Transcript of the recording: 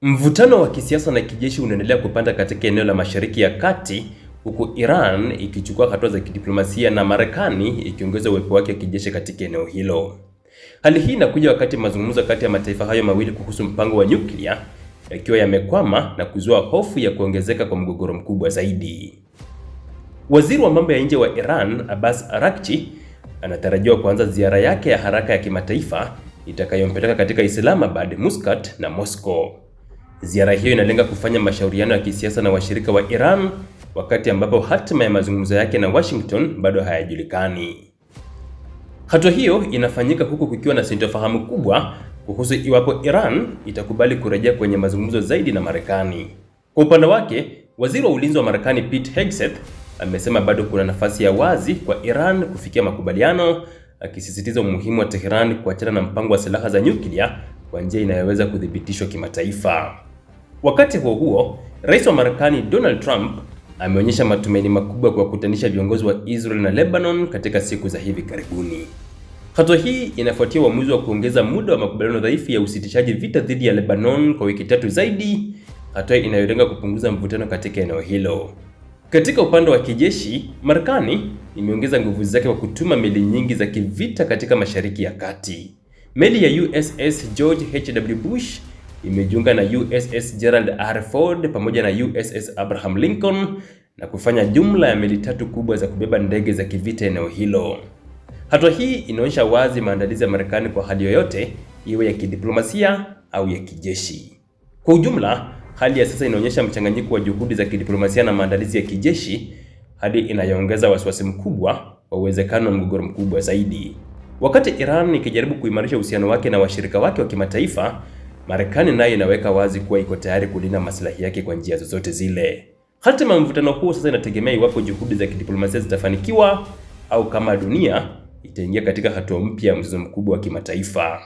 Mvutano wa kisiasa na kijeshi unaendelea kupanda katika eneo la Mashariki ya Kati, huku Iran ikichukua hatua za kidiplomasia na Marekani ikiongeza uwepo wake wa kijeshi katika eneo hilo. Hali hii inakuja wakati mazungumzo kati ya mataifa hayo mawili kuhusu mpango wa nyuklia yakiwa yamekwama na kuzua hofu ya kuongezeka kwa mgogoro mkubwa zaidi. Waziri wa mambo ya nje wa Iran, Abbas Araghchi, anatarajiwa kuanza ziara yake ya haraka ya kimataifa itakayompeleka katika Islamabad, Muscat na Moscow. Ziara hiyo inalenga kufanya mashauriano ya kisiasa na washirika wa Iran, wakati ambapo hatima ya mazungumzo yake na Washington bado hayajulikani. Hatua hiyo inafanyika huku kukiwa na sintofahamu kubwa kuhusu iwapo Iran itakubali kurejea kwenye mazungumzo zaidi na Marekani. Kwa upande wake, waziri wa ulinzi wa Marekani Pete Hegseth amesema bado kuna nafasi ya wazi kwa Iran kufikia makubaliano, akisisitiza umuhimu wa Tehran kuachana na mpango wa silaha za nyuklia kwa njia inayoweza kuthibitishwa kimataifa. Wakati huo huo, Rais wa Marekani Donald Trump ameonyesha matumaini makubwa kwa kukutanisha viongozi wa Israel na Lebanon katika siku za hivi karibuni. Hatua hii inafuatia uamuzi wa kuongeza muda wa makubaliano dhaifu ya usitishaji vita dhidi ya Lebanon kwa wiki 3 zaidi, hatua inayolenga kupunguza mvutano katika eneo hilo. Katika upande wa kijeshi, Marekani imeongeza nguvu zake kwa kutuma meli nyingi za kivita katika Mashariki ya Kati. Meli ya USS George H.W. Bush imejiunga na USS Gerald R. Ford pamoja na USS Abraham Lincoln na kufanya jumla ya meli 3 kubwa za kubeba ndege za kivita eneo hilo. Hatua hii inaonyesha wazi maandalizi ya Marekani kwa hali yoyote, iwe ya kidiplomasia au ya kijeshi. Kwa ujumla, hali ya sasa inaonyesha mchanganyiko wa juhudi za kidiplomasia na maandalizi ya kijeshi, hadi inayoongeza wasiwasi mkubwa wa uwezekano wa mgogoro mkubwa zaidi. Wakati Iran ikijaribu kuimarisha uhusiano wake na washirika wake wa kimataifa, Marekani nayo inaweka wazi kuwa iko tayari kulinda maslahi yake kwa njia zozote zile. Hatima ya mvutano huu sasa inategemea iwapo juhudi za kidiplomasia zitafanikiwa au kama dunia itaingia katika hatua mpya ya mzozo mkubwa wa kimataifa.